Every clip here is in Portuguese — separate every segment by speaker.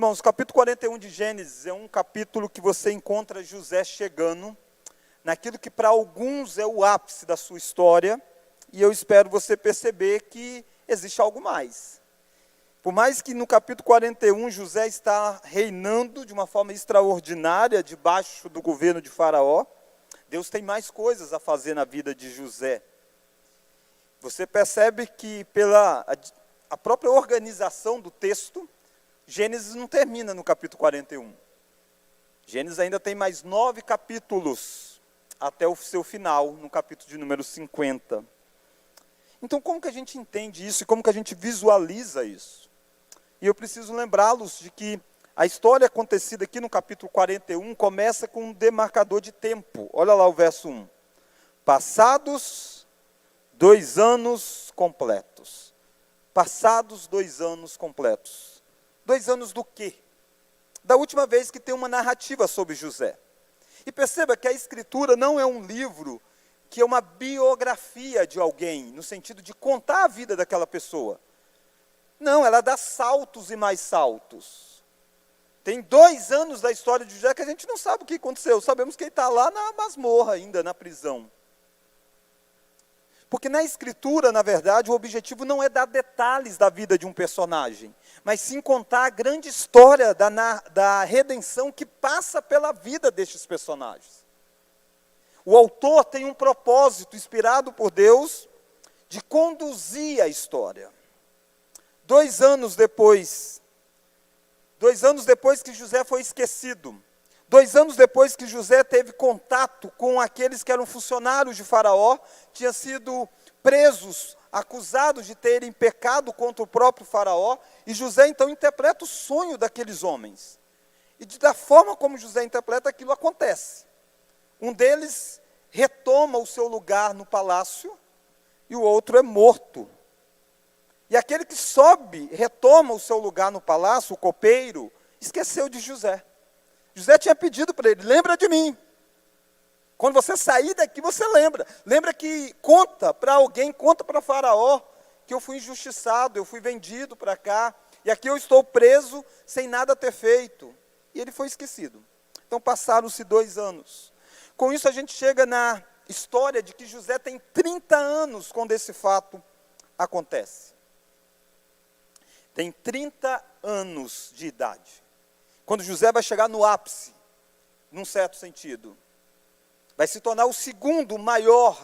Speaker 1: irmãos, o capítulo 41 de Gênesis é um capítulo que você encontra José chegando naquilo que para alguns é o ápice da sua história, e eu espero você perceber que existe algo mais. Por mais que no capítulo 41 José está reinando de uma forma extraordinária debaixo do governo de Faraó, Deus tem mais coisas a fazer na vida de José. Você percebe que pela a própria organização do texto, Gênesis não termina no capítulo 41. Gênesis ainda tem mais 9 capítulos até o seu final, no capítulo de número 50. Então, como que a gente entende isso e como que a gente visualiza isso? E eu preciso lembrá-los de que a história acontecida aqui no capítulo 41 começa com um demarcador de tempo. Olha lá o verso 1. Passados 2 anos completos. Passados 2 anos completos. 2 anos do quê? Da última vez que tem uma narrativa sobre José. E perceba que a Escritura não é um livro que é uma biografia de alguém, no sentido de contar a vida daquela pessoa. Não, ela dá saltos e mais saltos. Tem 2 anos da história de José que a gente não sabe o que aconteceu. Sabemos que ele está lá na masmorra ainda, na prisão. Porque na Escritura, na verdade, o objetivo não é dar detalhes da vida de um personagem, mas sim contar a grande história da redenção que passa pela vida destes personagens. O autor tem um propósito, inspirado por Deus, de conduzir a história. 2 anos depois que José foi esquecido, 2 anos depois que José teve contato com aqueles que eram funcionários de Faraó, tinham sido presos, acusados de terem pecado contra o próprio Faraó, e José então interpreta o sonho daqueles homens. E da forma como José interpreta, aquilo acontece. Um deles retoma o seu lugar no palácio, e o outro é morto. E aquele que sobe, retoma o seu lugar no palácio, o copeiro, esqueceu de José. José tinha pedido para ele, lembra de mim. Quando você sair daqui, você lembra. Lembra que conta para alguém, conta para Faraó, que eu fui injustiçado, eu fui vendido para cá, e aqui eu estou preso sem nada ter feito. E ele foi esquecido. Então passaram-se 2 anos. Com isso a gente chega na história de que José tem 30 anos quando esse fato acontece. Tem 30 anos de idade. Quando José vai chegar no ápice, num certo sentido, vai se tornar o segundo maior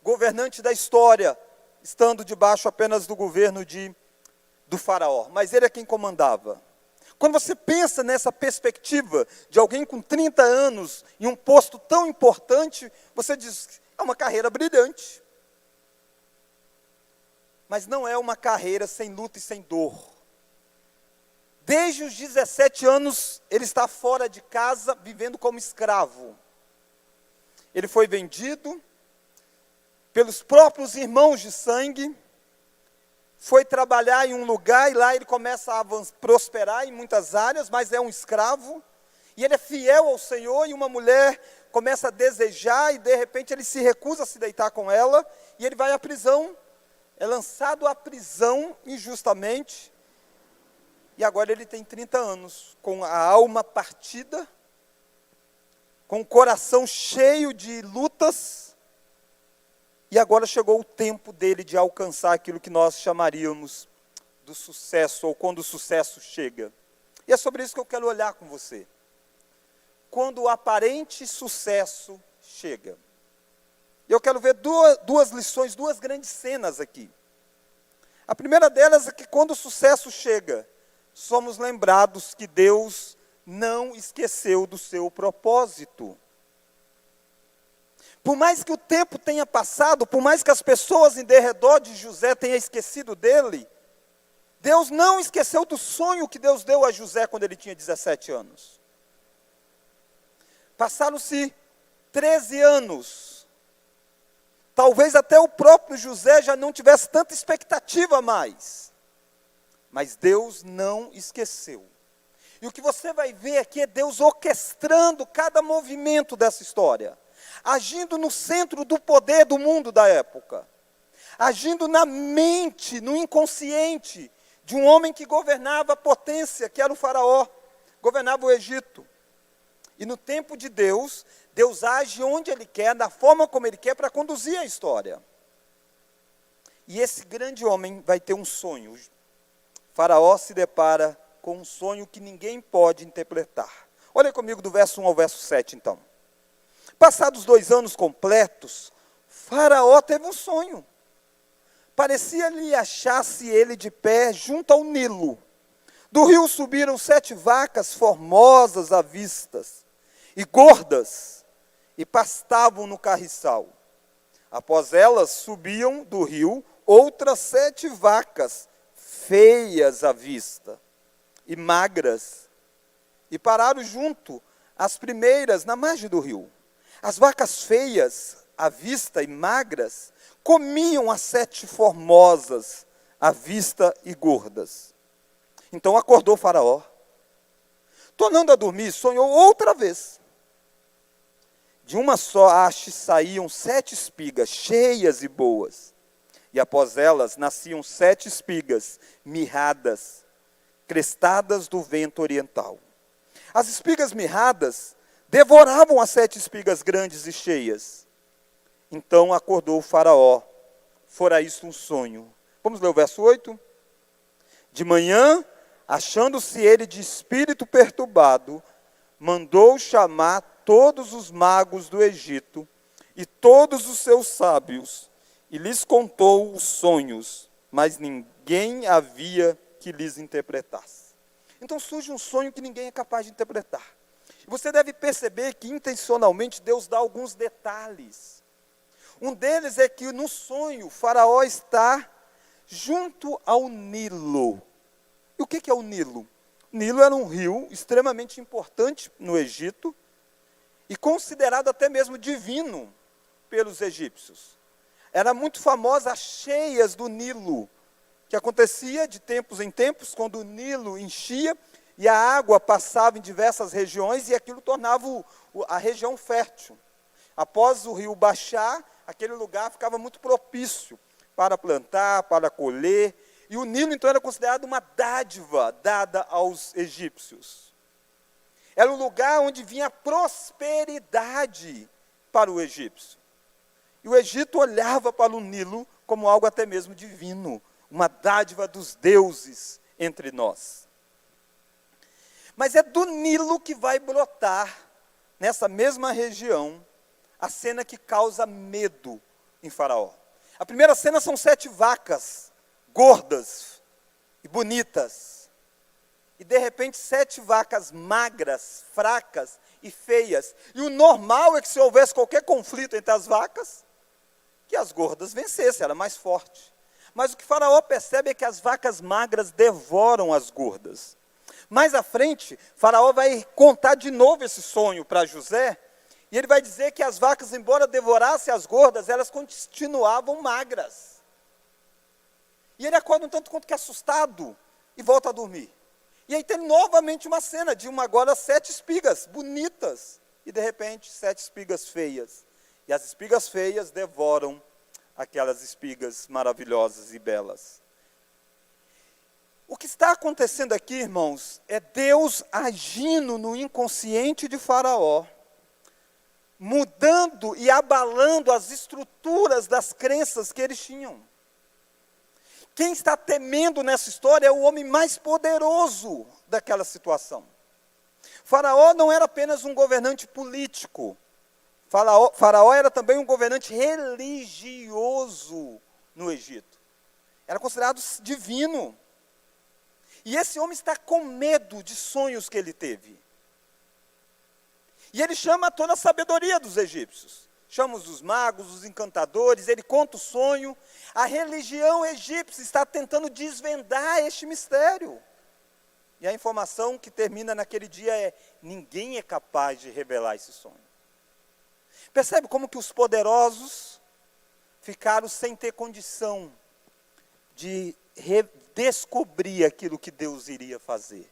Speaker 1: governante da história, estando debaixo apenas do governo do Faraó. Mas ele é quem comandava. Quando você pensa nessa perspectiva de alguém com 30 anos em um posto tão importante, você diz, é uma carreira brilhante. Mas não é uma carreira sem luta e sem dor. Desde os 17 anos, ele está fora de casa, vivendo como escravo. Ele foi vendido pelos próprios irmãos de sangue, foi trabalhar em um lugar, e lá ele começa a prosperar em muitas áreas, mas é um escravo, e ele é fiel ao Senhor, e uma mulher começa a desejar, e de repente ele se recusa a se deitar com ela, e ele vai à prisão, é lançado à prisão injustamente, e agora ele tem 30 anos, com a alma partida, com o coração cheio de lutas, e agora chegou o tempo dele de alcançar aquilo que nós chamaríamos do sucesso, ou quando o sucesso chega. E é sobre isso que eu quero olhar com você. Quando o aparente sucesso chega. Eu quero ver duas lições, 2 grandes cenas aqui. A primeira delas é que quando o sucesso chega, somos lembrados que Deus não esqueceu do seu propósito. Por mais que o tempo tenha passado, por mais que as pessoas em derredor de José tenham esquecido dele, Deus não esqueceu do sonho que Deus deu a José quando ele tinha 17 anos. Passaram-se 13 anos. Talvez até o próprio José já não tivesse tanta expectativa mais. Mas Deus não esqueceu. E o que você vai ver aqui é Deus orquestrando cada movimento dessa história. Agindo no centro do poder do mundo da época. Agindo na mente, no inconsciente de um homem que governava a potência, que era o faraó, governava o Egito. E no tempo de Deus, Deus age onde Ele quer, da forma como Ele quer, para conduzir a história. E esse grande homem vai ter um sonho. Faraó se depara com um sonho que ninguém pode interpretar. Olha comigo do verso 1 ao verso 7, então. Passados 2 anos completos, Faraó teve um sonho. Parecia-lhe achar-se ele de pé junto ao Nilo. Do rio subiram 7 vacas formosas à vista, e gordas, e pastavam no carriçal. Após elas subiam do rio outras 7 vacas, feias à vista, e magras, e pararam junto às primeiras na margem do rio. As vacas feias, à vista e magras, comiam as 7 formosas, à vista e gordas. Então acordou Faraó. Tornando a dormir, sonhou outra vez. De uma só haste saíam 7 espigas, cheias e boas. E após elas nasciam 7 espigas, mirradas, crestadas do vento oriental. As espigas mirradas devoravam as 7 espigas grandes e cheias. Então acordou o Faraó. Fora isto um sonho. Vamos ler o verso 8? De manhã, achando-se ele de espírito perturbado, mandou chamar todos os magos do Egito e todos os seus sábios, e lhes contou os sonhos, mas ninguém havia que lhes interpretasse. Então surge um sonho que ninguém é capaz de interpretar. E você deve perceber que intencionalmente Deus dá alguns detalhes. Um deles é que no sonho, Faraó está junto ao Nilo. E o que é o Nilo? O Nilo era um rio extremamente importante no Egito e considerado até mesmo divino pelos egípcios. Era muito famosa as cheias do Nilo, que acontecia de tempos em tempos, quando o Nilo enchia e a água passava em diversas regiões e aquilo tornava a região fértil. Após o rio baixar, aquele lugar ficava muito propício para plantar, para colher. E o Nilo, então, era considerado uma dádiva dada aos egípcios. Era um lugar onde vinha prosperidade para o egípcio. E o Egito olhava para o Nilo como algo até mesmo divino, uma dádiva dos deuses entre nós. Mas é do Nilo que vai brotar, nessa mesma região, a cena que causa medo em Faraó. A primeira cena são 7 vacas, gordas e bonitas. E de repente 7 vacas magras, fracas e feias. E o normal é que se houvesse qualquer conflito entre as vacas, que as gordas vencessem, era mais forte. Mas o que Faraó percebe é que as vacas magras devoram as gordas. Mais à frente, Faraó vai contar de novo esse sonho para José, e ele vai dizer que as vacas, embora devorassem as gordas, elas continuavam magras. E ele acorda um tanto quanto que assustado e volta a dormir. E aí tem novamente uma cena de agora 7 espigas bonitas, e de repente 7 espigas feias. E as espigas feias devoram aquelas espigas maravilhosas e belas. O que está acontecendo aqui, irmãos, é Deus agindo no inconsciente de Faraó, mudando e abalando as estruturas das crenças que eles tinham. Quem está temendo nessa história é o homem mais poderoso daquela situação. Faraó não era apenas um governante político. Faraó era também um governante religioso no Egito. Era considerado divino. E esse homem está com medo de sonhos que ele teve. E ele chama toda a sabedoria dos egípcios. Chama os magos, os encantadores, ele conta o sonho. A religião egípcia está tentando desvendar este mistério. E a informação que termina naquele dia é: ninguém é capaz de revelar esse sonho. Percebe como que os poderosos ficaram sem ter condição de redescobrir aquilo que Deus iria fazer.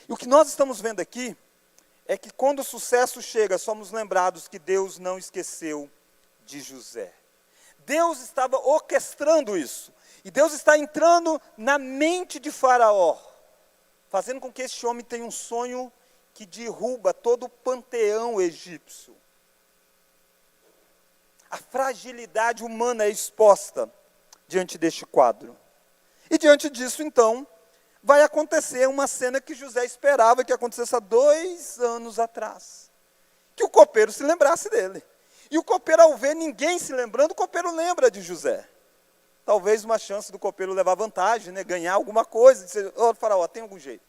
Speaker 1: E o que nós estamos vendo aqui é que quando o sucesso chega, somos lembrados que Deus não esqueceu de José. Deus estava orquestrando isso. E Deus está entrando na mente de Faraó, fazendo com que este homem tenha um sonho que derruba todo o panteão egípcio. A fragilidade humana é exposta diante deste quadro. E diante disso, então, vai acontecer uma cena que José esperava que acontecesse há 2 anos atrás. Que o copeiro se lembrasse dele. E o copeiro, ao ver ninguém se lembrando, o copeiro lembra de José. Talvez uma chance do copeiro levar vantagem, né, ganhar alguma coisa, dizer, Faraó, tem algum jeito.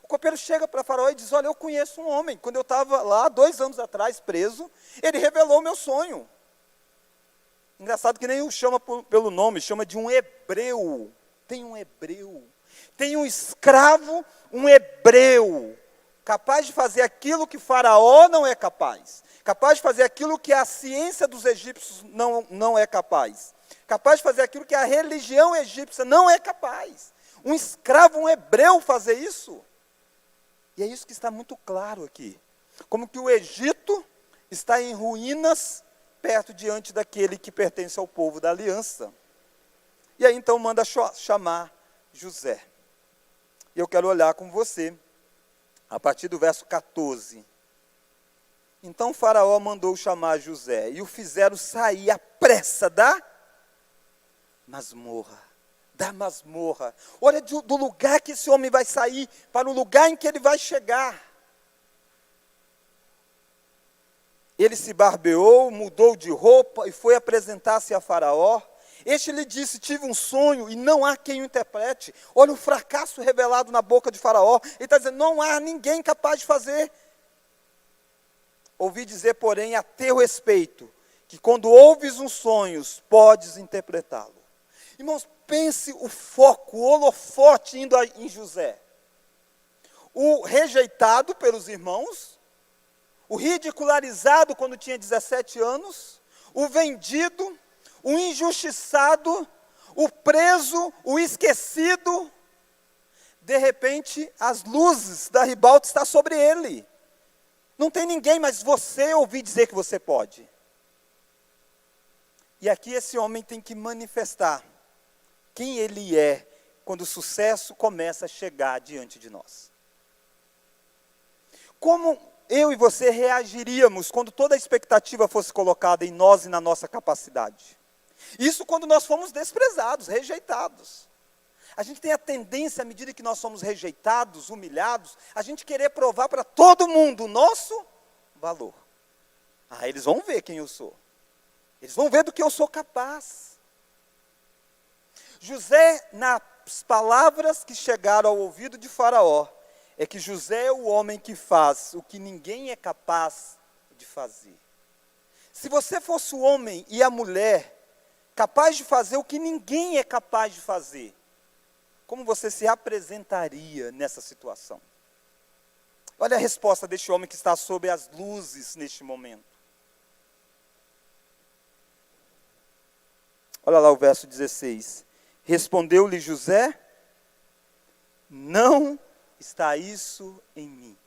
Speaker 1: O copeiro chega para Faraó e diz, olha, eu conheço um homem, quando eu estava lá 2 anos atrás preso, ele revelou o meu sonho. Engraçado que nem o chama pelo nome, chama de um hebreu. Tem um hebreu. Tem um escravo, um hebreu, capaz de fazer aquilo que Faraó não é capaz. Capaz de fazer aquilo que a ciência dos egípcios não é capaz. Capaz de fazer aquilo que a religião egípcia não é capaz. Um escravo, um hebreu fazer isso. E é isso que está muito claro aqui. Como que o Egito está em ruínas perto diante daquele que pertence ao povo da aliança. E aí então manda chamar José. E eu quero olhar com você, a partir do verso 14. Então Faraó mandou chamar José, e o fizeram sair à pressa da masmorra. Olha do lugar que esse homem vai sair, para o lugar em que ele vai chegar. Ele se barbeou, mudou de roupa e foi apresentar-se a Faraó. Este lhe disse, tive um sonho e não há quem o interprete. Olha o fracasso revelado na boca de Faraó. Ele está dizendo, não há ninguém capaz de fazer. Ouvi dizer, porém, a teu respeito, que quando ouves uns sonhos, podes interpretá-lo. Irmãos, pense o foco, o holofote indo em José. O rejeitado pelos irmãos, o ridicularizado quando tinha 17 anos, o vendido, o injustiçado, o preso, o esquecido. De repente, as luzes da ribalta estão sobre ele. Não tem ninguém, mas você ouvi dizer que você pode. E aqui esse homem tem que manifestar quem ele é quando o sucesso começa a chegar diante de nós. Como eu e você reagiríamos quando toda a expectativa fosse colocada em nós e na nossa capacidade? Isso quando nós fomos desprezados, rejeitados. A gente tem a tendência, à medida que nós somos rejeitados, humilhados, a gente querer provar para todo mundo o nosso valor. Eles vão ver quem eu sou. Eles vão ver do que eu sou capaz. José, nas palavras que chegaram ao ouvido de Faraó, é que José é o homem que faz o que ninguém é capaz de fazer. Se você fosse o homem e a mulher capaz de fazer o que ninguém é capaz de fazer, como você se apresentaria nessa situação? Olha a resposta deste homem que está sob as luzes neste momento. Olha lá o verso 16. Respondeu-lhe José, não está isso em mim.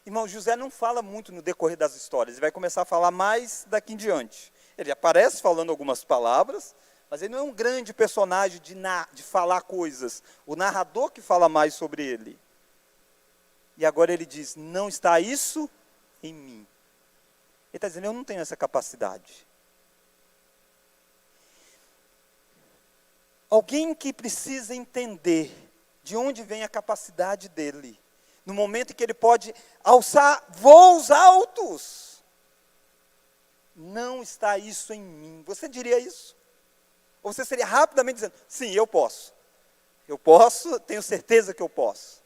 Speaker 1: Irmão, José não fala muito no decorrer das histórias, ele vai começar a falar mais daqui em diante. Ele aparece falando algumas palavras, mas ele não é um grande personagem de falar coisas. O narrador que fala mais sobre ele. E agora ele diz, não está isso em mim. Ele está dizendo, eu não tenho essa capacidade. Alguém que precisa entender de onde vem a capacidade dele, no momento em que ele pode alçar voos altos. Não está isso em mim. Você diria isso? Ou você seria rapidamente dizendo, sim, eu posso. Eu posso, tenho certeza que eu posso.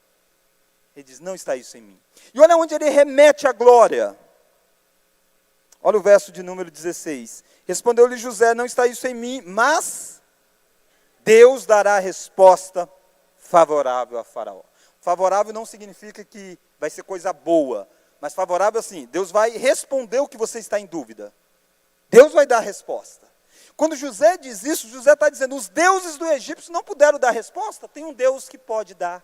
Speaker 1: Ele diz, não está isso em mim. E olha onde ele remete a glória. Olha o verso de número 16. Respondeu-lhe José, não está isso em mim, mas Deus dará resposta favorável a Faraó. Favorável não significa que vai ser coisa boa, mas favorável assim, Deus vai responder o que você está em dúvida. Deus vai dar a resposta. Quando José diz isso, José está dizendo, os deuses do Egito não puderam dar resposta, tem um Deus que pode dar.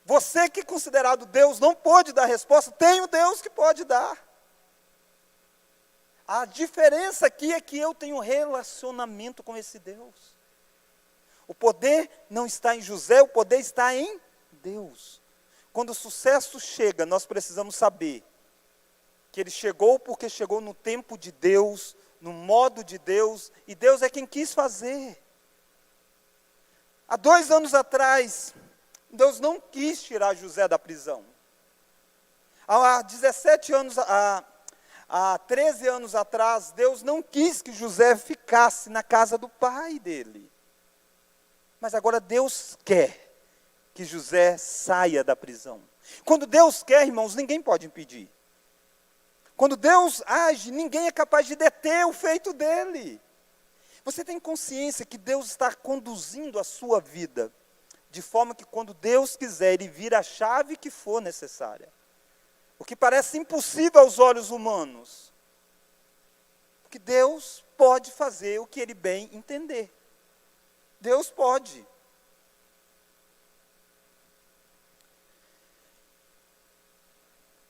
Speaker 1: Você que é considerado Deus não pode dar resposta, tem um Deus que pode dar. A diferença aqui é que eu tenho relacionamento com esse Deus. O poder não está em José, o poder está em Deus. Quando o sucesso chega, nós precisamos saber que ele chegou porque chegou no tempo de Deus, no modo de Deus, e Deus é quem quis fazer. Há 2 anos atrás, Deus não quis tirar José da prisão. Há 17 anos, há 13 anos atrás, Deus não quis que José ficasse na casa do pai dele. Mas agora Deus quer que José saia da prisão. Quando Deus quer, irmãos, ninguém pode impedir. Quando Deus age, ninguém é capaz de deter o feito dele. Você tem consciência que Deus está conduzindo a sua vida, de forma que quando Deus quiser, Ele vira a chave que for necessária. O que parece impossível aos olhos humanos. Porque Deus pode fazer o que Ele bem entender. Deus pode.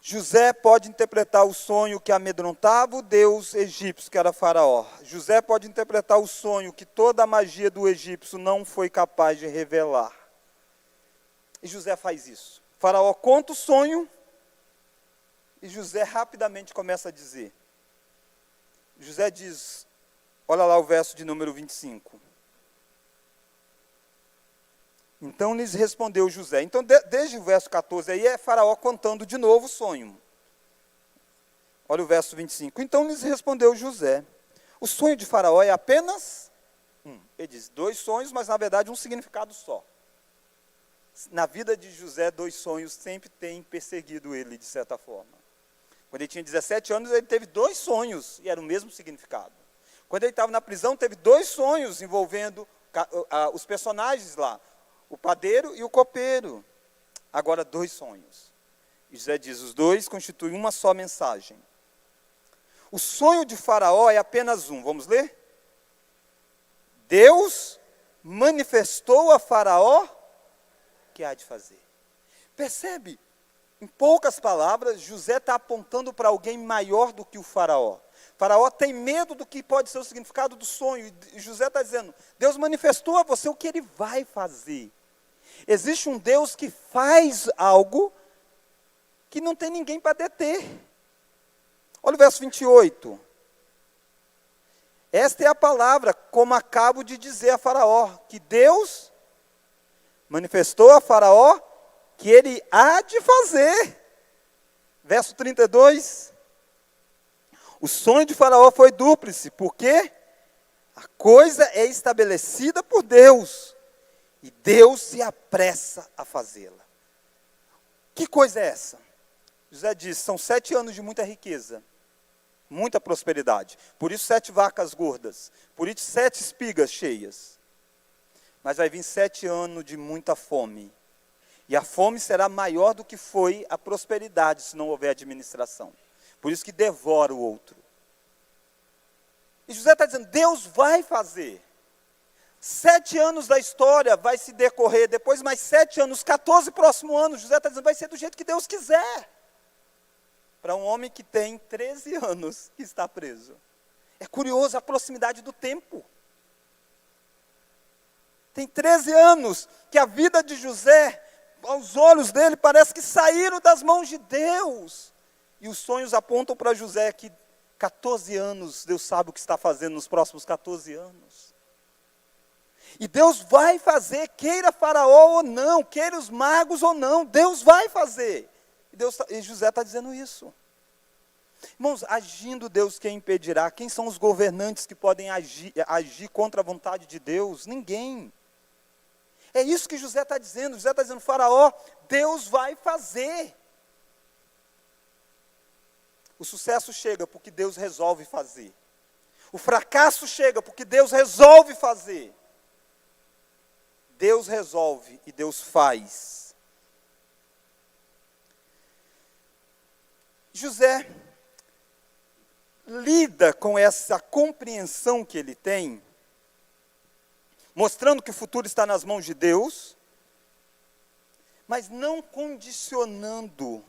Speaker 1: José pode interpretar o sonho que amedrontava o deus egípcio, que era Faraó. José pode interpretar o sonho que toda a magia do egípcio não foi capaz de revelar. E José faz isso. Faraó conta o sonho e José rapidamente começa a dizer. José diz, olha lá o verso de número 25. Então lhes respondeu José. Então, desde o verso 14 aí, é Faraó contando de novo o sonho. Olha o verso 25. Então lhes respondeu José. O sonho de Faraó é apenas um. Ele diz, 2 sonhos, mas na verdade um significado só. Na vida de José, 2 sonhos sempre têm perseguido ele, de certa forma. Quando ele tinha 17 anos, ele teve 2 sonhos, e era o mesmo significado. Quando ele estava na prisão, teve 2 sonhos envolvendo os personagens lá. O padeiro e o copeiro. Agora 2 sonhos. E José diz, os 2 constituem uma só mensagem. O sonho de Faraó é apenas um. Vamos ler? Deus manifestou a Faraó o que há de fazer. Percebe? Em poucas palavras, José está apontando para alguém maior do que o Faraó. Faraó tem medo do que pode ser o significado do sonho. E José está dizendo, Deus manifestou a você o que Ele vai fazer. Existe um Deus que faz algo que não tem ninguém para deter. Olha o verso 28. Esta é a palavra, como acabo de dizer a Faraó, que Deus manifestou a Faraó que Ele há de fazer. Verso 32. O sonho de Faraó foi dúplice, porque a coisa é estabelecida por Deus, e Deus se apressa a fazê-la. Que coisa é essa? José diz, são 7 anos de muita riqueza, muita prosperidade. Por isso 7 vacas gordas, por isso 7 espigas cheias. Mas vai vir 7 anos de muita fome. E a fome será maior do que foi a prosperidade, se não houver administração. Por isso que devora o outro. E José está dizendo, Deus vai fazer. 7 anos da história vai se decorrer, depois mais 7 anos, 14 próximos anos, José está dizendo, vai ser do jeito que Deus quiser. Para um homem que tem 13 anos que está preso. É curioso a proximidade do tempo. Tem 13 anos que a vida de José, aos olhos dele, parece que saíram das mãos de Deus. E os sonhos apontam para José que 14 anos, Deus sabe o que está fazendo nos próximos 14 anos. E Deus vai fazer, queira Faraó ou não, queira os magos ou não, Deus vai fazer. E José está dizendo isso. Irmãos, agindo Deus, quem impedirá? Quem são os governantes que podem agir contra a vontade de Deus? Ninguém. É isso que José está dizendo. José está dizendo, Faraó, Deus vai fazer. O sucesso chega porque Deus resolve fazer. O fracasso chega porque Deus resolve fazer. Deus resolve e Deus faz. José lida com essa compreensão que ele tem, mostrando que o futuro está nas mãos de Deus, mas não condicionando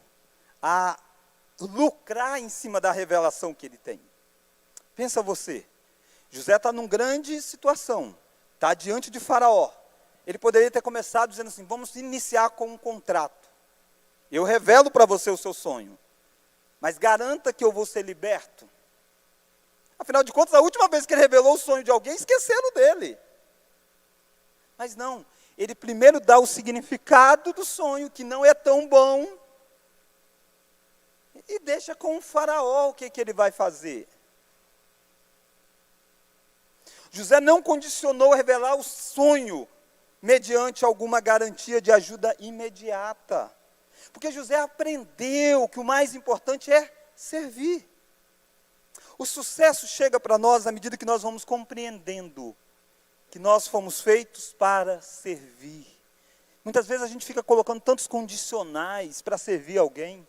Speaker 1: a lucrar em cima da revelação que ele tem. Pensa você, José está numa grande situação, está diante de Faraó. Ele poderia ter começado dizendo assim, vamos iniciar com um contrato. Eu revelo para você o seu sonho, mas garanta que eu vou ser liberto. Afinal de contas, a última vez que ele revelou o sonho de alguém, esqueceram dele. Mas não, ele primeiro dá o significado do sonho, que não é tão bom, e deixa com o Faraó o que ele vai fazer. José não condicionou revelar o sonho mediante alguma garantia de ajuda imediata. Porque José aprendeu que o mais importante é servir. O sucesso chega para nós à medida que nós vamos compreendendo que nós fomos feitos para servir. Muitas vezes a gente fica colocando tantos condicionais para servir alguém.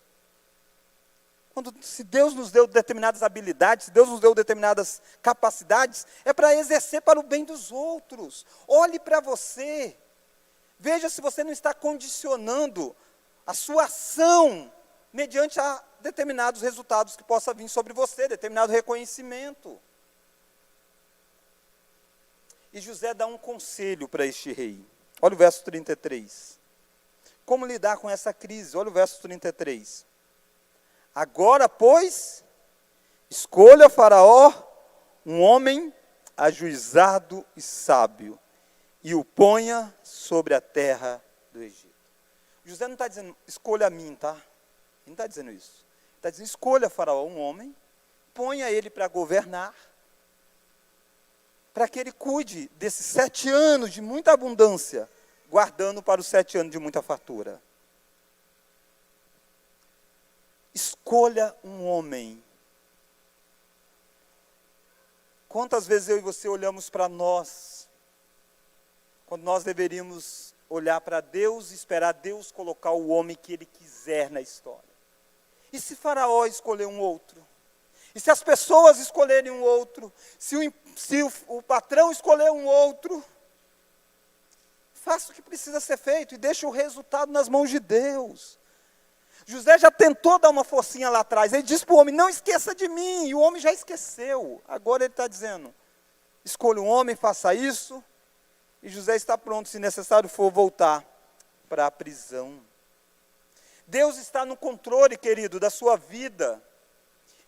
Speaker 1: Se Deus nos deu determinadas habilidades, se Deus nos deu determinadas capacidades, é para exercer para o bem dos outros. Olhe para você. Veja se você não está condicionando a sua ação mediante a determinados resultados que possa vir sobre você, determinado reconhecimento. E José dá um conselho para este rei. Olha o verso 33. Como lidar com essa crise? Olha o verso 33. Agora, pois, escolha Faraó um homem ajuizado e sábio, e o ponha sobre a terra do Egito. José não está dizendo, escolha a mim, tá? Ele não está dizendo isso. Ele está dizendo, escolha Faraó um homem, ponha ele para governar, para que ele cuide desses 7 anos de muita abundância, guardando para os 7 anos de muita fartura. Escolha um homem. Quantas vezes eu e você olhamos para nós, quando nós deveríamos olhar para Deus e esperar Deus colocar o homem que Ele quiser na história? E se Faraó escolher um outro? E se as pessoas escolherem um outro? Se o patrão escolher um outro? Faça o que precisa ser feito e deixe o resultado nas mãos de Deus. José já tentou dar uma forcinha lá atrás. Ele disse para o homem, não esqueça de mim. E o homem já esqueceu. Agora ele está dizendo, escolha um homem, faça isso. E José está pronto, se necessário for, voltar para a prisão. Deus está no controle, querido, da sua vida.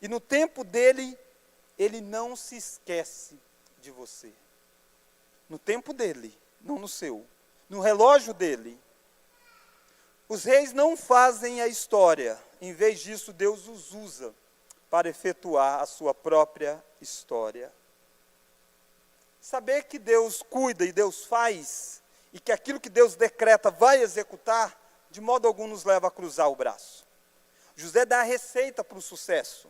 Speaker 1: E no tempo dele, ele não se esquece de você. No tempo dele, não no seu. No relógio dele. Os reis não fazem a história. Em vez disso, Deus os usa para efetuar a sua própria história. Saber que Deus cuida e Deus faz, e que aquilo que Deus decreta vai executar, de modo algum nos leva a cruzar o braço. José dá a receita para o sucesso.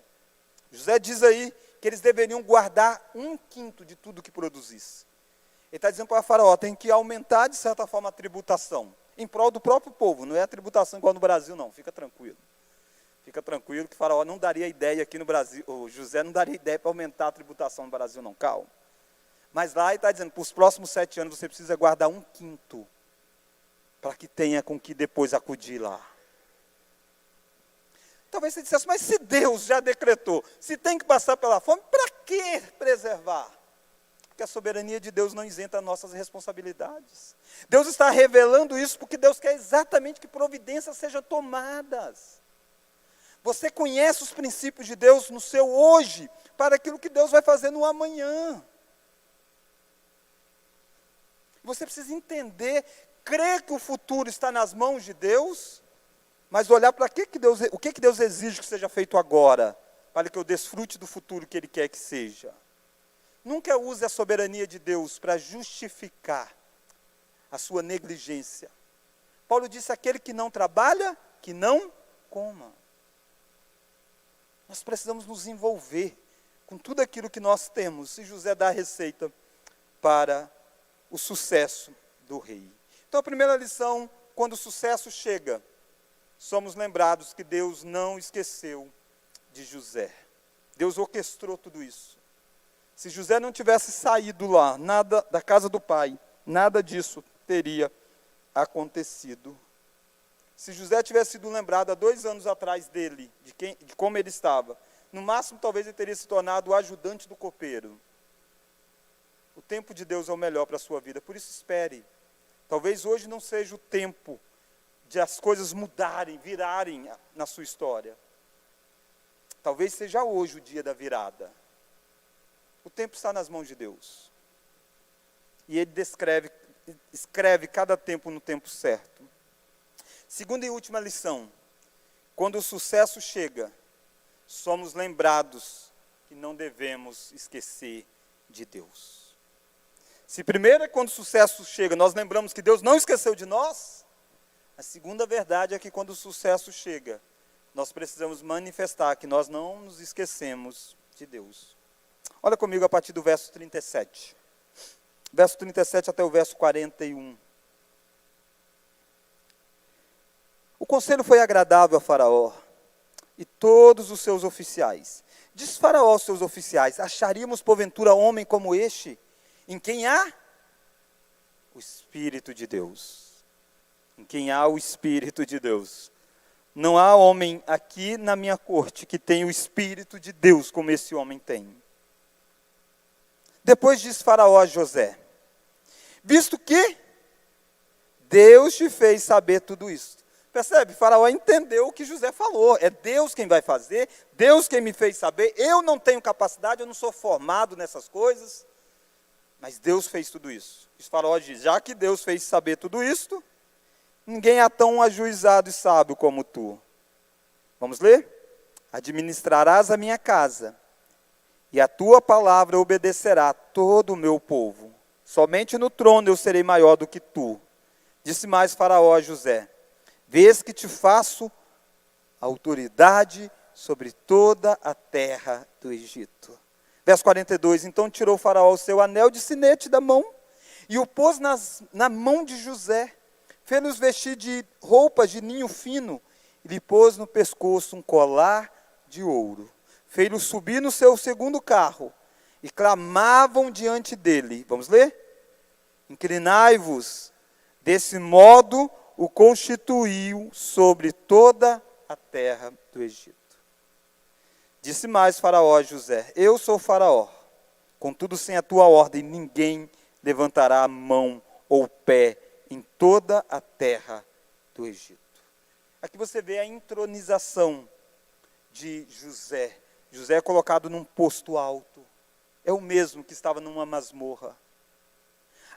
Speaker 1: José diz aí que eles deveriam guardar 1/5 de tudo que produzisse. Ele está dizendo para o Faraó, tem que aumentar de certa forma a tributação, em prol do próprio povo, não é a tributação igual no Brasil não, fica tranquilo. Fica tranquilo que o Faraó não daria ideia aqui no Brasil, o José não daria ideia para aumentar a tributação no Brasil não, calma. Mas lá ele está dizendo, para os próximos 7 anos você precisa guardar 1/5, para que tenha com que depois acudir lá. Talvez você dissesse, mas se Deus já decretou, se tem que passar pela fome, para que preservar? Porque a soberania de Deus não isenta nossas responsabilidades. Deus está revelando isso porque Deus quer exatamente que providências sejam tomadas. Você conhece os princípios de Deus no seu hoje, para aquilo que Deus vai fazer no amanhã. Você precisa entender, crer que o futuro está nas mãos de Deus, mas olhar para o que Deus exige que seja feito agora, para que eu desfrute do futuro que Ele quer que seja. Nunca use a soberania de Deus para justificar a sua negligência. Paulo disse, aquele que não trabalha, que não coma. Nós precisamos nos envolver com tudo aquilo que nós temos, e José dá a receita para o sucesso do rei. Então a primeira lição, quando o sucesso chega, somos lembrados que Deus não esqueceu de José. Deus orquestrou tudo isso. Se José não tivesse saído lá, nada da casa do pai, nada disso teria acontecido. Se José tivesse sido lembrado há 2 anos atrás dele, de como ele estava, No máximo, talvez ele teria se tornado o ajudante do copeiro. O tempo de Deus é o melhor para a sua vida, por isso espere. Talvez hoje não seja o tempo de as coisas mudarem, virarem na sua história. Talvez seja hoje o dia da virada. O tempo está nas mãos de Deus. E Ele escreve cada tempo no tempo certo. Segunda e última lição. Quando o sucesso chega, somos lembrados que não devemos esquecer de Deus. Se primeiro é quando o sucesso chega, nós lembramos que Deus não esqueceu de nós, a segunda verdade é que quando o sucesso chega, nós precisamos manifestar que nós não nos esquecemos de Deus. Olha comigo a partir do verso 37. Verso 37 até o verso 41. O conselho foi agradável a Faraó e todos os seus oficiais. Diz Faraó aos seus oficiais: acharíamos porventura homem como este, em quem há o Espírito de Deus. Em quem há o Espírito de Deus. Não há homem aqui na minha corte que tenha o Espírito de Deus como esse homem tem. Depois diz Faraó a José: visto que Deus te fez saber tudo isso. Percebe? Faraó entendeu o que José falou. É Deus quem vai fazer, Deus quem me fez saber. Eu não tenho capacidade, eu não sou formado nessas coisas. Mas Deus fez tudo isso. E Faraó diz: já que Deus fez saber tudo isto, ninguém há tão ajuizado e sábio como tu. Vamos ler? Administrarás a minha casa, e a tua palavra obedecerá a todo o meu povo. Somente no trono eu serei maior do que tu. Disse mais Faraó a José: vês que te faço autoridade sobre toda a terra do Egito. Verso 42, então tirou Faraó o seu anel de sinete da mão, e o pôs na mão de José, fez-nos vestir de roupas de ninho fino, e lhe pôs no pescoço um colar de ouro. Fez-lo subir no seu segundo carro, e clamavam diante dele. Vamos ler? Inclinai-vos, desse modo o constituiu sobre toda a terra do Egito. Disse mais Faraó a José: eu sou Faraó, contudo sem a tua ordem ninguém levantará a mão ou pé em toda a terra do Egito. Aqui você vê a entronização de José. José é colocado num posto alto. É o mesmo que estava numa masmorra.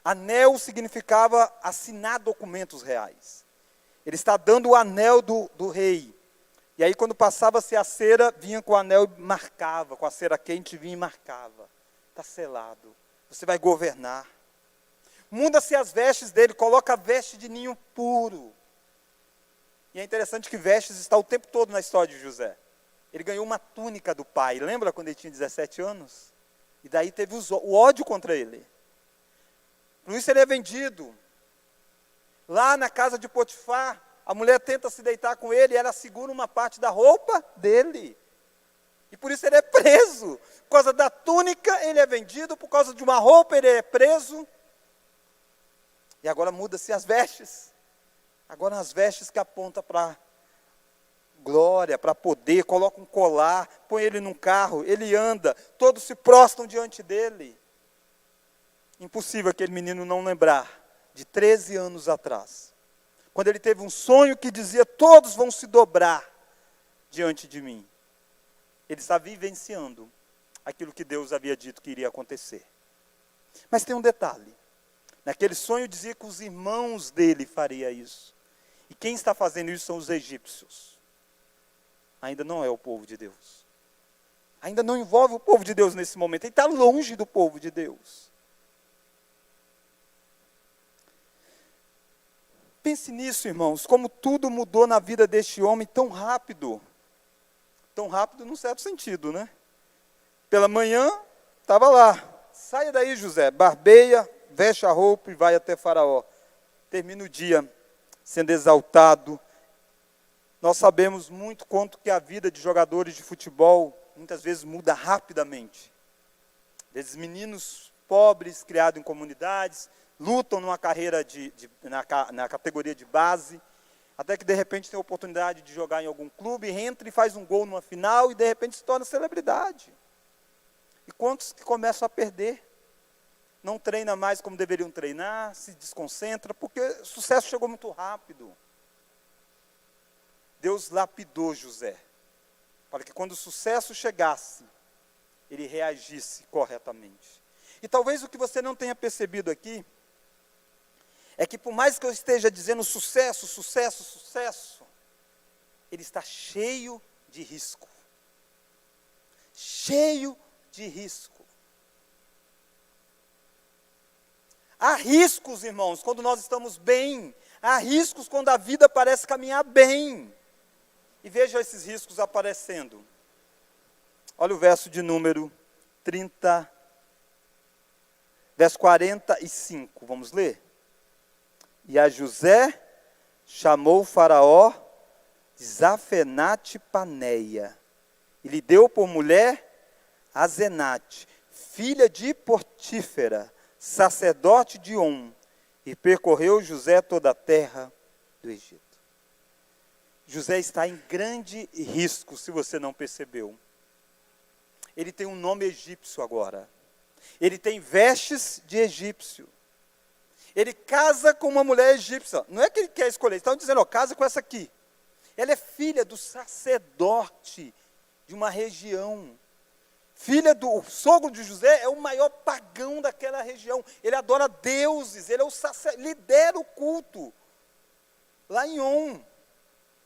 Speaker 1: Anel significava assinar documentos reais. Ele está dando o anel do rei. E aí quando passava-se a cera, vinha com o anel e marcava, com a cera quente vinha e marcava. Está selado. Você vai governar. Muda-se as vestes dele, coloca a veste de ninho puro. E é interessante que vestes está o tempo todo na história de José. Ele ganhou uma túnica do pai. Lembra quando ele tinha 17 anos? E daí teve o ódio contra ele. Por isso ele é vendido. Lá na casa de Potifar, a mulher tenta se deitar com ele e ela segura uma parte da roupa dele. E por isso ele é preso. Por causa da túnica ele é vendido, por causa de uma roupa ele é preso. E agora muda-se as vestes. Agora as vestes que apontam para glória, para poder, coloca um colar, põe ele num carro, ele anda, todos se prostram diante dele. Impossível aquele menino não lembrar de 13 anos atrás, quando ele teve um sonho que dizia: todos vão se dobrar diante de mim. Ele está vivenciando aquilo que Deus havia dito que iria acontecer. Mas tem um detalhe. Naquele sonho dizia que os irmãos dele fariam isso. E quem está fazendo isso são os egípcios. Ainda não é o povo de Deus. Ainda não envolve o povo de Deus nesse momento. Ele está longe do povo de Deus. Pense nisso, irmãos, como tudo mudou na vida deste homem tão rápido. Tão rápido num certo sentido, né? Pela manhã, estava lá. Saia daí, José, barbeia, veste a roupa e vai até Faraó. Termina o dia sendo exaltado. Nós sabemos muito quanto que a vida de jogadores de futebol muitas vezes muda rapidamente. Desses meninos pobres, criados em comunidades, lutam numa carreira na categoria de base, Até que de repente tem a oportunidade de jogar em algum clube, entra e faz um gol numa final e de repente se torna celebridade. E quantos que começam a perder? Não treina mais como deveriam treinar, se desconcentra, porque o sucesso chegou muito rápido. Deus lapidou José, para que quando o sucesso chegasse, ele reagisse corretamente. E talvez o que você não tenha percebido aqui, é que por mais que eu esteja dizendo sucesso, sucesso, sucesso, ele está cheio de risco. Cheio de risco. Há riscos, irmãos, quando nós estamos bem. Há riscos quando a vida parece caminhar bem. E veja esses riscos aparecendo. Olha o verso de número 30, verso 45, vamos ler? E a José chamou o faraó de Zafenate Paneia, e lhe deu por mulher Azenate, filha de Potífera, sacerdote de On, e percorreu José toda a terra do Egito. José está em grande risco, se você não percebeu. Ele tem um nome egípcio agora. Ele tem vestes de egípcio. Ele casa com uma mulher egípcia. Não é que ele quer escolher, estão dizendo, ó, casa com essa aqui. Ela é filha do sacerdote de uma região. Filha do sogro de José, é o maior pagão daquela região. Ele adora deuses, ele é o lidera o culto. Lá em On,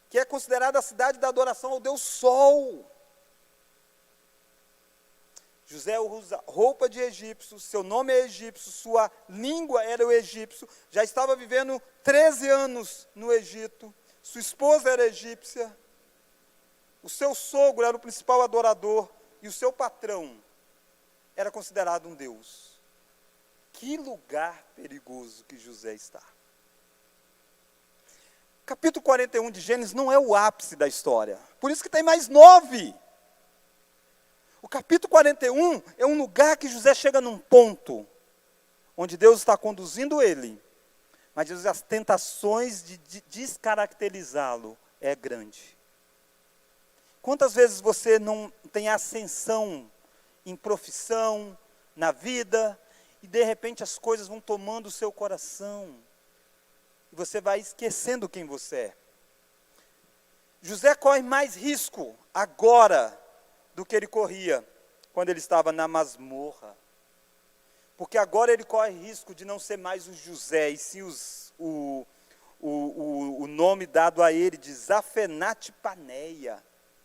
Speaker 1: que é considerada a cidade da adoração ao Deus Sol. José usa roupa de egípcio, seu nome é egípcio, sua língua era o egípcio, já estava vivendo 13 anos no Egito, sua esposa era egípcia, o seu sogro era o principal adorador, e o seu patrão era considerado um deus. Que lugar perigoso que José está. Capítulo 41 de Gênesis não é o ápice da história, por isso que tem mais 9. O capítulo 41 é um lugar que José chega num ponto, onde Deus está conduzindo ele, mas as tentações de descaracterizá-lo é grande. Quantas vezes você não tem ascensão em profissão, na vida, e de repente as coisas vão tomando o seu coração, e você vai esquecendo quem você é. José corre mais risco agora do que ele corria quando ele estava na masmorra. Porque agora ele corre risco de não ser mais o José, e sim o nome dado a ele de Zafenate Paneia.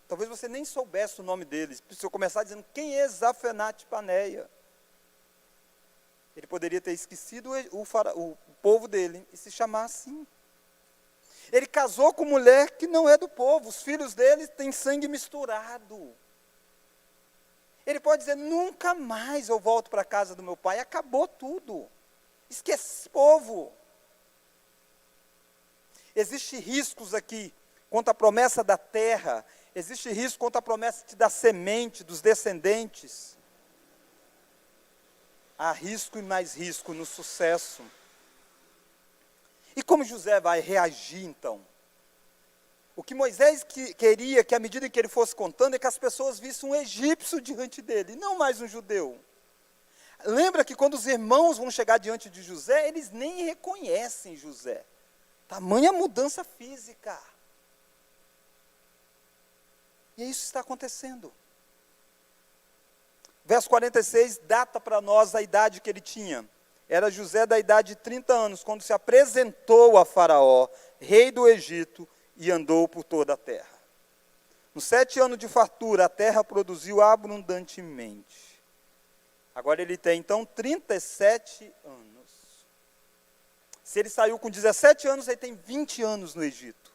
Speaker 1: Talvez você nem soubesse o nome dele. Se eu começar dizendo, quem é Zafenate Paneia? Ele poderia ter esquecido o povo dele e se chamar assim. Ele casou com mulher que não é do povo. Os filhos dele têm sangue misturado. Ele pode dizer, nunca mais eu volto para a casa do meu pai. Acabou tudo. Esquece esse povo. Existem riscos aqui quanto à promessa da terra. Existe risco quanto à promessa da semente, dos descendentes. Há risco e mais risco no sucesso. E como José vai reagir então? O que Moisés queria, que à medida que ele fosse contando, é que as pessoas vissem um egípcio diante dele, não mais um judeu. Lembra que quando os irmãos vão chegar diante de José, eles nem reconhecem José. Tamanha mudança física. E isso está acontecendo. Verso 46 data para nós a idade que ele tinha. Era José da idade de 30 anos, quando se apresentou a Faraó, rei do Egito, e andou por toda a terra. Nos 7 anos de fartura, a terra produziu abundantemente. Agora ele tem, então, 37 anos. Se ele saiu com 17 anos, ele tem 20 anos no Egito.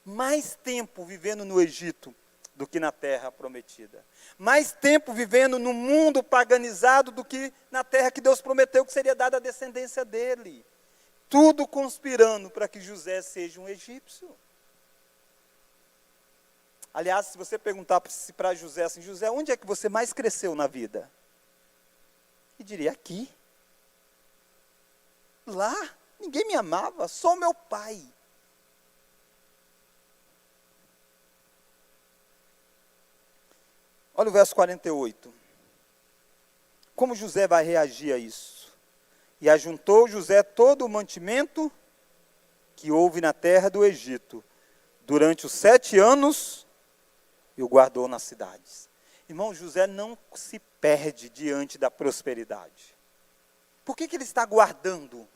Speaker 1: Mais tempo vivendo no Egito do que na terra prometida. Mais tempo vivendo no mundo paganizado do que na terra que Deus prometeu que seria dada à descendência dele. Tudo conspirando para que José seja um egípcio. Aliás, se você perguntar para José assim, José, onde é que você mais cresceu na vida? Ele diria, aqui. Lá, ninguém me amava, só o meu pai. Olha o verso 48. Como José vai reagir a isso? E ajuntou José todo o mantimento que houve na terra do Egito, durante os 7 anos, e o guardou nas cidades. Irmão, José não se perde diante da prosperidade. Por que ele está guardando?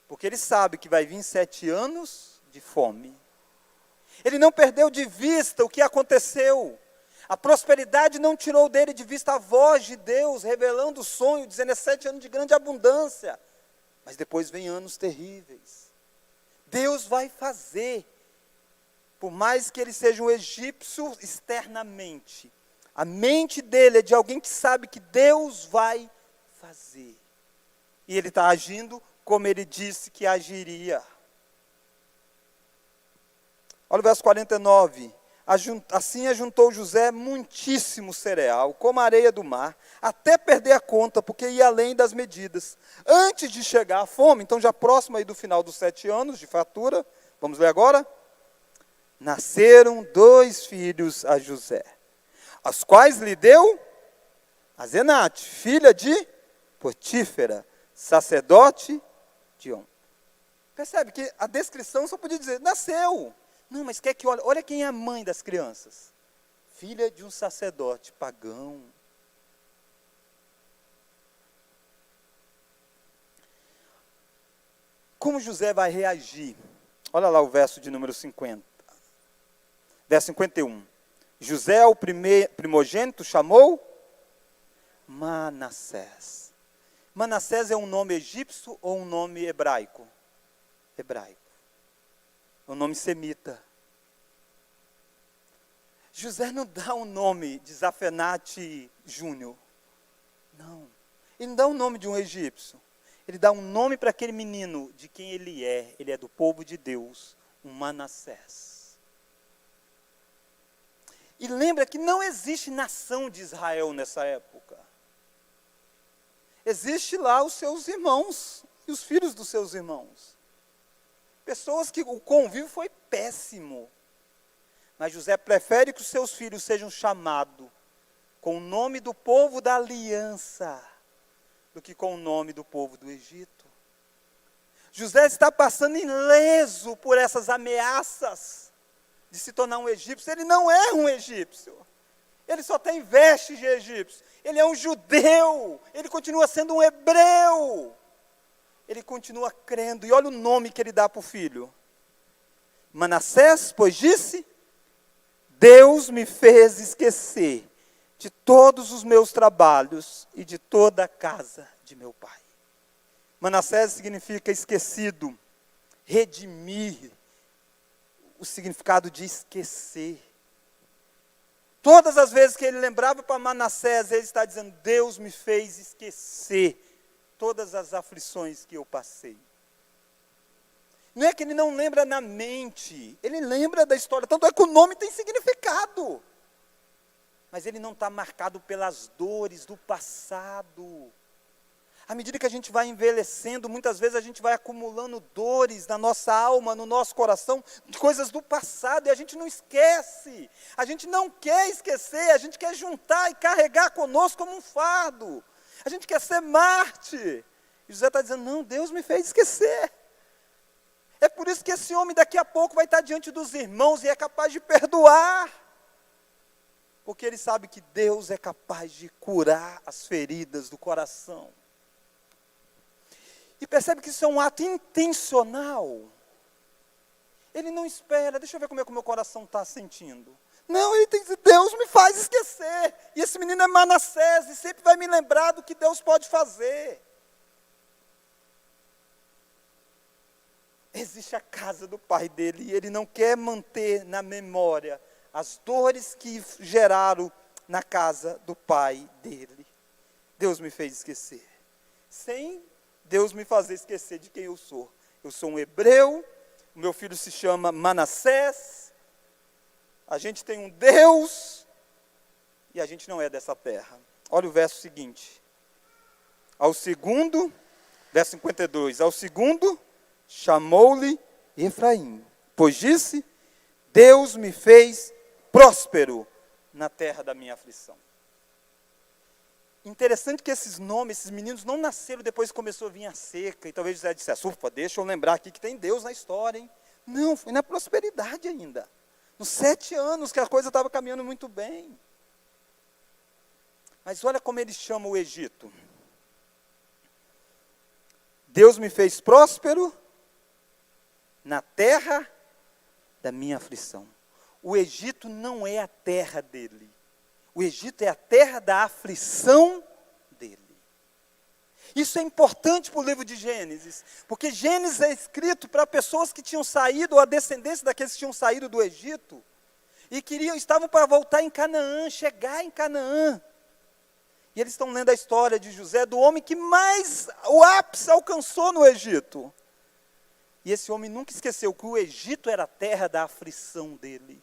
Speaker 1: Porque ele sabe que vai vir 7 anos de fome. Ele não perdeu de vista o que aconteceu. A prosperidade não tirou dele de vista a voz de Deus, revelando o sonho, dizendo: é 7 anos de grande abundância. Mas depois vem anos terríveis. Deus vai fazer. Por mais que ele seja um egípcio externamente, a mente dele é de alguém que sabe que Deus vai fazer. E ele está agindo como ele disse que agiria. Olha o verso 49. Assim ajuntou José muitíssimo cereal, como a areia do mar, até perder a conta, porque ia além das medidas. Antes de chegar à fome, então já próximo aí do final dos 7 anos de fartura, vamos ler agora? Nasceram 2 filhos a José, as quais lhe deu Asenate, filha de Potífera, sacerdote de On. Percebe que a descrição só podia dizer, nasceu. Não, mas quer que olhe, olha quem é a mãe das crianças. Filha de um sacerdote pagão. Como José vai reagir? Olha lá o verso de número 50. Verso 51. José, o primogênito, chamou Manassés. Manassés é um nome egípcio ou um nome hebraico? Hebraico. É um nome semita. José não dá um nome de Zafenate Júnior. Não. Ele não dá um nome de um egípcio. Ele dá um nome para aquele menino de quem ele é. Ele é do povo de Deus, um Manassés. E lembra que não existe nação de Israel nessa época. Existe lá os seus irmãos e os filhos dos seus irmãos. Pessoas que o convívio foi péssimo. Mas José prefere que os seus filhos sejam chamados com o nome do povo da aliança, do que com o nome do povo do Egito. José está passando ileso por essas ameaças de se tornar um egípcio. Ele não é um egípcio. Ele só tem vestes de egípcio. Ele é um judeu. Ele continua sendo um hebreu. Ele continua crendo. E olha o nome que ele dá para o filho. Manassés, pois disse: Deus me fez esquecer de todos os meus trabalhos e de toda a casa de meu pai. Manassés significa esquecido, redimir, o significado de esquecer. Todas as vezes que ele lembrava para Manassés, ele está dizendo: Deus me fez esquecer todas as aflições que eu passei. Não é que ele não lembra na mente, ele lembra da história, tanto é que o nome tem significado. Mas ele não está marcado pelas dores do passado. À medida que a gente vai envelhecendo, muitas vezes a gente vai acumulando dores na nossa alma, no nosso coração, de coisas do passado, e a gente não esquece. A gente não quer esquecer, a gente quer juntar e carregar conosco como um fardo. A gente quer ser Marte. E José está dizendo: não, Deus me fez esquecer. É por isso que esse homem daqui a pouco vai estar diante dos irmãos e é capaz de perdoar. Porque ele sabe que Deus é capaz de curar as feridas do coração. E percebe que isso é um ato intencional. Ele não espera, deixa eu ver como é que o meu coração está sentindo. Não, ele tem que dizer: Deus me faz esquecer. E esse menino é Manassés e sempre vai me lembrar do que Deus pode fazer. Existe a casa do pai dele e ele não quer manter na memória as dores que geraram na casa do pai dele. Deus me fez esquecer. Sem Deus me fazer esquecer de quem eu sou. Eu sou um hebreu, o meu filho se chama Manassés, a gente tem um Deus e a gente não é dessa terra. Olha o verso seguinte. Ao segundo, verso 52, ao segundo, chamou-lhe Efraim, pois disse: Deus me fez próspero na terra da minha aflição. Interessante que esses nomes, esses meninos não nasceram depois que começou a vir a seca, e talvez José dissesse, ufa, deixa eu lembrar aqui que tem Deus na história, hein? Não, foi na prosperidade ainda. Nos 7 anos que a coisa estava caminhando muito bem. Mas olha como ele chama o Egito. Deus me fez próspero na terra da minha aflição. O Egito não é a terra dele. O Egito é a terra da aflição dele. Isso é importante para o livro de Gênesis, porque Gênesis é escrito para pessoas que tinham saído, ou a descendência daqueles que tinham saído do Egito, e estavam para voltar em Canaã, chegar em Canaã. E eles estão lendo a história de José, do homem que mais o ápice alcançou no Egito. E esse homem nunca esqueceu que o Egito era a terra da aflição dele.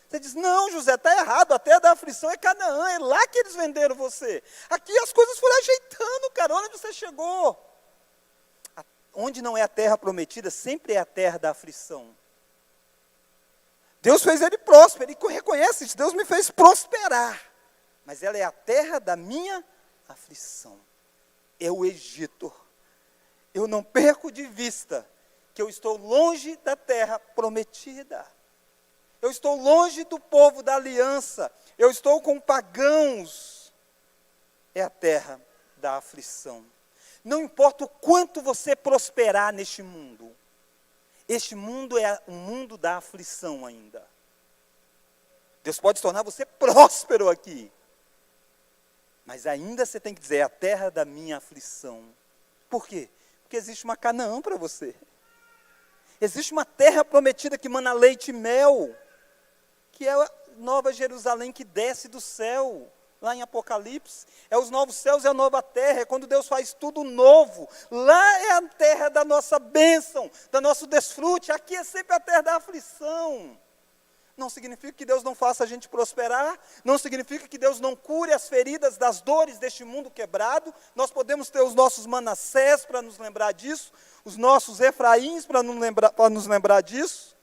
Speaker 1: Você diz, não, José, está errado, a terra da aflição é Canaã, é lá que eles venderam você. Aqui as coisas foram ajeitando, cara, olha onde você chegou. Onde não é a terra prometida, sempre é a terra da aflição. Deus fez ele próspero, ele reconhece isso, Deus me fez prosperar. Mas ela é a terra da minha aflição. É o Egito. Eu não perco de vista que eu estou longe da terra prometida. Eu estou longe do povo da aliança. Eu estou com pagãos. É a terra da aflição. Não importa o quanto você prosperar neste mundo. Este mundo é um mundo da aflição ainda. Deus pode tornar você próspero aqui. Mas ainda você tem que dizer, é a terra da minha aflição. Por quê? Porque existe uma Canaã para você. Existe uma terra prometida que mana leite e mel, que é a Nova Jerusalém que desce do céu, lá em Apocalipse. É os novos céus e a nova terra, é quando Deus faz tudo novo. Lá é a terra da nossa bênção, do nosso desfrute. Aqui é sempre a terra da aflição. Não significa que Deus não faça a gente prosperar, não significa que Deus não cure as feridas das dores deste mundo quebrado. Nós podemos ter os nossos Manassés para nos lembrar disso, os nossos Efraíns para nos lembrar disso.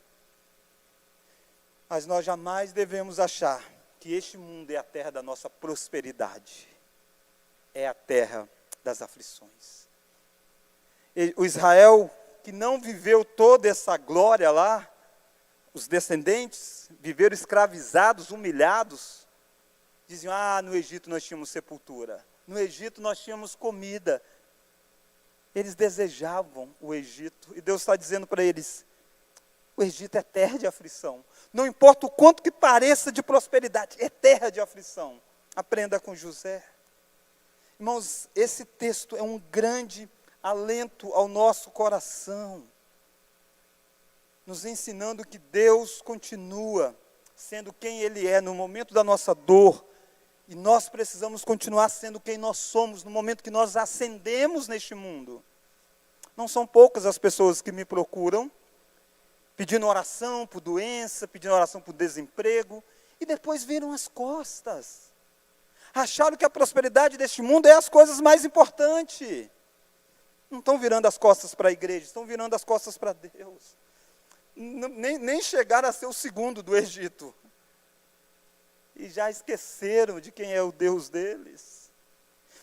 Speaker 1: Mas nós jamais devemos achar que este mundo é a terra da nossa prosperidade. É a terra das aflições. O Israel que não viveu toda essa glória lá, os descendentes viveram escravizados, humilhados. Diziam, no Egito nós tínhamos sepultura. No Egito nós tínhamos comida. Eles desejavam o Egito. E Deus está dizendo para eles, o Egito é terra de aflição. Não importa o quanto que pareça de prosperidade, é terra de aflição. Aprenda com José. Irmãos, esse texto é um grande alento ao nosso coração, nos ensinando que Deus continua sendo quem Ele é no momento da nossa dor, e nós precisamos continuar sendo quem nós somos no momento que nós ascendemos neste mundo. Não são poucas as pessoas que me procuram, pedindo oração por doença, pedindo oração por desemprego, e depois viram as costas. Acharam que a prosperidade deste mundo é as coisas mais importantes. Não estão virando as costas para a igreja, estão virando as costas para Deus. Nem chegaram a ser o segundo do Egito. E já esqueceram de quem é o Deus deles.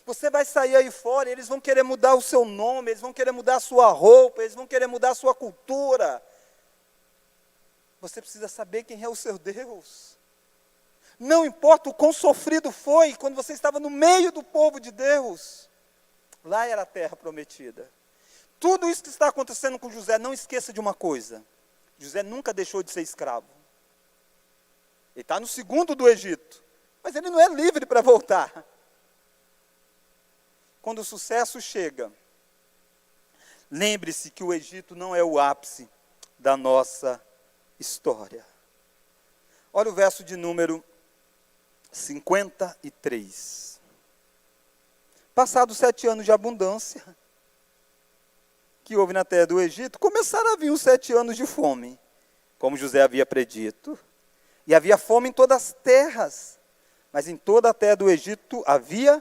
Speaker 1: Você vai sair aí fora, eles vão querer mudar o seu nome, eles vão querer mudar a sua roupa, eles vão querer mudar a sua cultura. Você precisa saber quem é o seu Deus. Não importa o quão sofrido foi quando você estava no meio do povo de Deus. Lá era a terra prometida. Tudo isso que está acontecendo com José, não esqueça de uma coisa. José nunca deixou de ser escravo. Ele está no segundo do Egito, mas ele não é livre para voltar. Quando o sucesso chega, lembre-se que o Egito não é o ápice da nossa história. Olha o verso de número 53. Passados 7 anos de abundância que houve na terra do Egito, começaram a vir os 7 anos de fome, como José havia predito. E havia fome em todas as terras, mas em toda a terra do Egito havia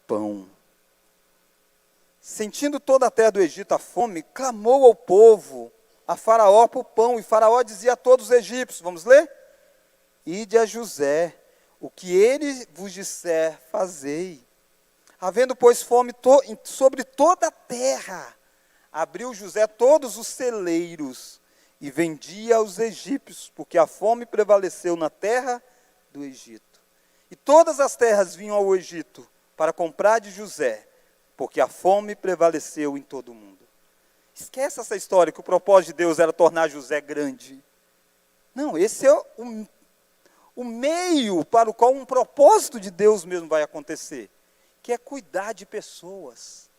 Speaker 1: pão. Sentindo toda a terra do Egito a fome, clamou ao povo, a Faraó por pão, e Faraó dizia a todos os egípcios, vamos ler? Ide a José, o que ele vos disser, fazei. Havendo, pois, fome sobre toda a terra, abriu José todos os celeiros e vendia aos egípcios, porque a fome prevaleceu na terra do Egito. E todas as terras vinham ao Egito para comprar de José, porque a fome prevaleceu em todo o mundo. Esquece essa história que o propósito de Deus era tornar José grande. Não, esse é o meio para o qual um propósito de Deus mesmo vai acontecer, que é cuidar de pessoas.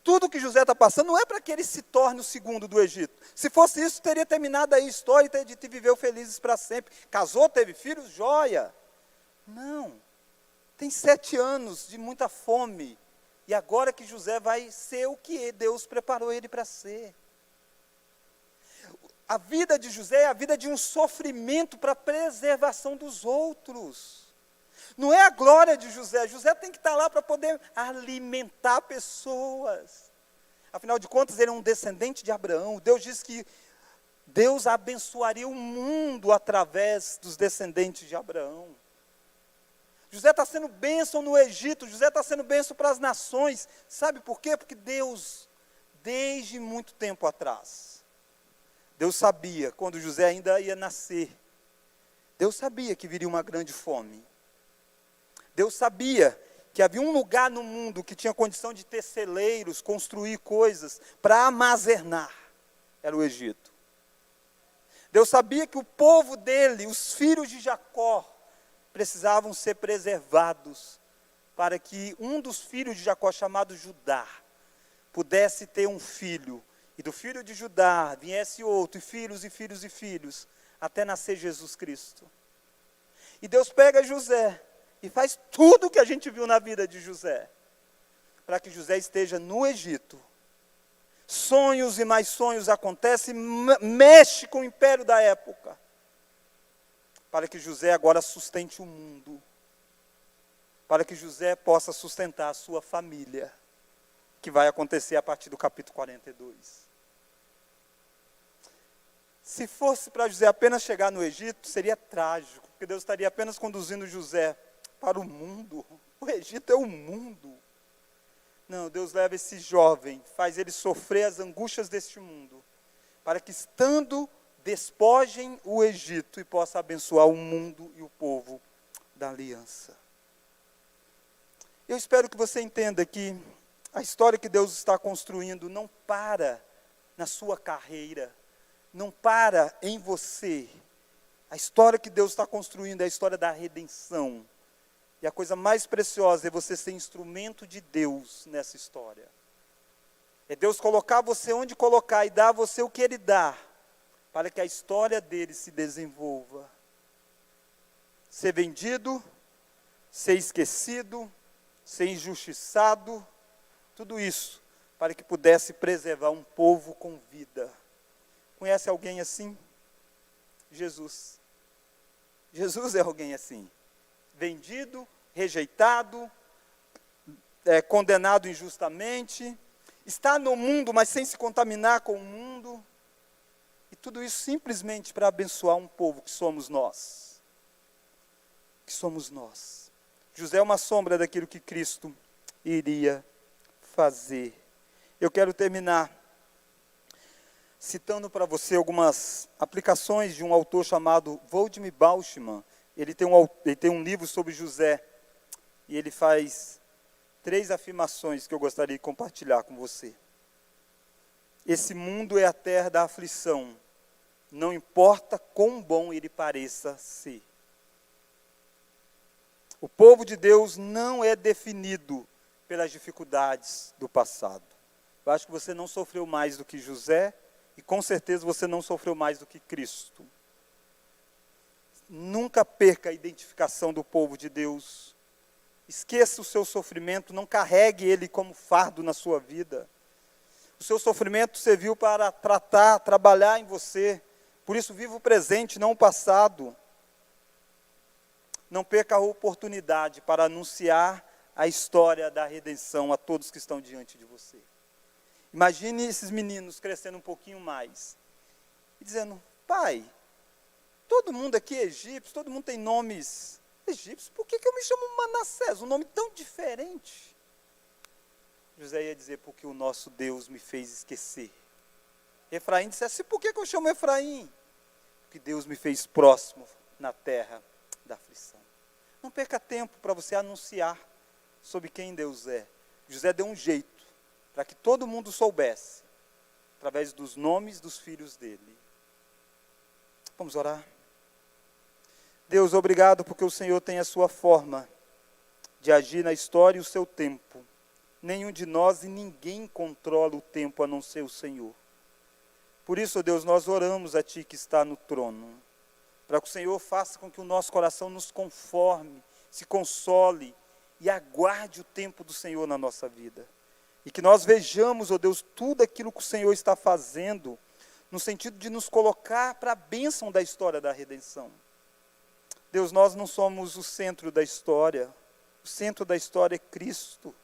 Speaker 1: Tudo que José está passando não é para que ele se torne o segundo do Egito. Se fosse isso, teria terminado aí a história e viveu felizes para sempre. Casou, teve filhos, joia. Não. Tem 7 anos de muita fome. E agora que José vai ser o que Deus preparou ele para ser. A vida de José é a vida de um sofrimento para a preservação dos outros. Não é a glória de José. José tem que estar lá para poder alimentar pessoas. Afinal de contas, ele é um descendente de Abraão. Deus disse que Deus abençoaria o mundo através dos descendentes de Abraão. José está sendo bênção no Egito. José está sendo bênção para as nações. Sabe por quê? Porque Deus, desde muito tempo atrás, Deus sabia, quando José ainda ia nascer, Deus sabia que viria uma grande fome. Deus sabia que havia um lugar no mundo que tinha condição de ter celeiros, construir coisas para armazenar. Era o Egito. Deus sabia que o povo dele, os filhos de Jacó, precisavam ser preservados para que um dos filhos de Jacó, chamado Judá, pudesse ter um filho. E do filho de Judá viesse outro, e filhos, e filhos, e filhos, até nascer Jesus Cristo. E Deus pega José e faz tudo o que a gente viu na vida de José, para que José esteja no Egito. Sonhos e mais sonhos acontecem, mexe com o império da época, para que José agora sustente o mundo, para que José possa sustentar a sua família, que vai acontecer a partir do capítulo 42. Se fosse para José apenas chegar no Egito, seria trágico, porque Deus estaria apenas conduzindo José para o mundo. O Egito é o mundo. Não, Deus leva esse jovem, faz ele sofrer as angústias deste mundo, para que estando despojem o Egito e possa abençoar o mundo e o povo da aliança. Eu espero que você entenda que a história que Deus está construindo não para na sua carreira, não para em você. A história que Deus está construindo é a história da redenção. E a coisa mais preciosa é você ser instrumento de Deus nessa história. É Deus colocar você onde colocar e dar a você o que Ele dá, para que a história dele se desenvolva. Ser vendido, ser esquecido, ser injustiçado, tudo isso para que pudesse preservar um povo com vida. Conhece alguém assim? Jesus. Jesus é alguém assim. Vendido, rejeitado, condenado injustamente, está no mundo, mas sem se contaminar com o mundo. E tudo isso simplesmente para abençoar um povo que somos nós. Que somos nós. José é uma sombra daquilo que Cristo iria fazer. Eu quero terminar citando para você algumas aplicações de um autor chamado Waldemar Bauschmann. Ele tem um livro sobre José, e ele faz 3 afirmações que eu gostaria de compartilhar com você. Esse mundo é a terra da aflição, não importa quão bom ele pareça ser. O povo de Deus não é definido pelas dificuldades do passado. Eu acho que você não sofreu mais do que José, e com certeza você não sofreu mais do que Cristo. Nunca perca a identificação do povo de Deus. Esqueça o seu sofrimento, não carregue ele como fardo na sua vida. O seu sofrimento serviu para trabalhar em você. Por isso, viva o presente, não o passado. Não perca a oportunidade para anunciar a história da redenção a todos que estão diante de você. Imagine esses meninos crescendo um pouquinho mais e dizendo: pai, todo mundo aqui é egípcio, todo mundo tem nomes egípcios, por que eu me chamo Manassés? Um nome tão diferente. José ia dizer, porque o nosso Deus me fez esquecer. Efraim disse assim, por que eu chamo Efraim? Porque Deus me fez próximo na terra da aflição. Não perca tempo para você anunciar sobre quem Deus é. José deu um jeito para que todo mundo soubesse, através dos nomes dos filhos dele. Vamos orar? Deus, obrigado porque o Senhor tem a sua forma de agir na história e o seu tempo. Nenhum de nós e ninguém controla o tempo a não ser o Senhor. Por isso, Deus, nós oramos a Ti que está no trono, para que o Senhor faça com que o nosso coração nos conforme, se console e aguarde o tempo do Senhor na nossa vida. E que nós vejamos, ó Deus, tudo aquilo que o Senhor está fazendo, no sentido de nos colocar para a bênção da história da redenção. Deus, nós não somos o centro da história. O centro da história é Cristo.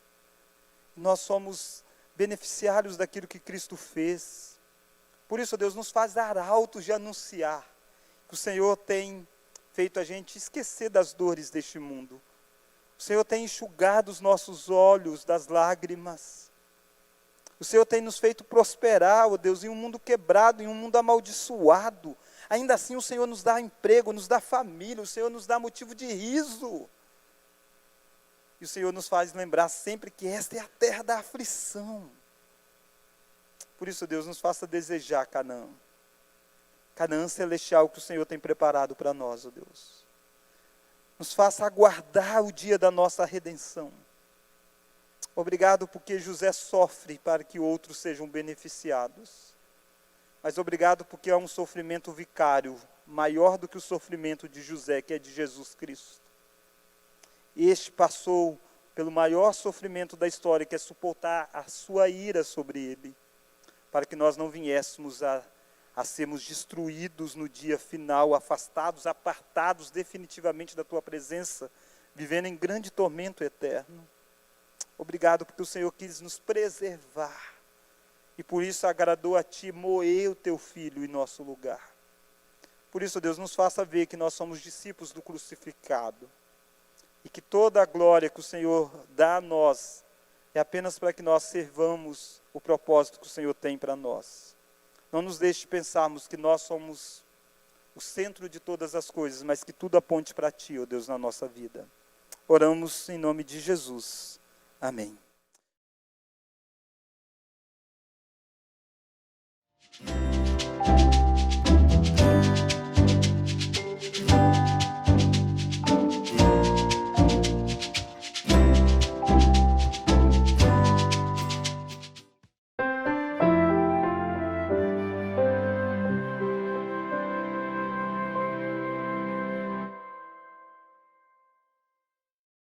Speaker 1: Nós somos beneficiários daquilo que Cristo fez. Por isso, Deus, nos faz arautos de anunciar que o Senhor tem feito a gente esquecer das dores deste mundo. O Senhor tem enxugado os nossos olhos das lágrimas. O Senhor tem nos feito prosperar, ó Deus, em um mundo quebrado, em um mundo amaldiçoado. Ainda assim o Senhor nos dá emprego, nos dá família, o Senhor nos dá motivo de riso. E o Senhor nos faz lembrar sempre que esta é a terra da aflição. Por isso, Deus, nos faça desejar Canaã. Canaã celestial que o Senhor tem preparado para nós, ó Deus. Nos faça aguardar o dia da nossa redenção. Obrigado porque José sofre para que outros sejam beneficiados. Mas obrigado porque há um sofrimento vicário, maior do que o sofrimento de José, que é de Jesus Cristo. Este passou pelo maior sofrimento da história, que é suportar a sua ira sobre ele, para que nós não viéssemos a sermos destruídos no dia final, afastados, apartados definitivamente da tua presença, vivendo em grande tormento eterno. Obrigado porque o Senhor quis nos preservar. E por isso agradou a Ti moer o Teu Filho em nosso lugar. Por isso, Deus, nos faça ver que nós somos discípulos do crucificado. E que toda a glória que o Senhor dá a nós é apenas para que nós servamos o propósito que o Senhor tem para nós. Não nos deixe pensarmos que nós somos o centro de todas as coisas, mas que tudo aponte para Ti, ó Deus, na nossa vida. Oramos em nome de Jesus. Amém.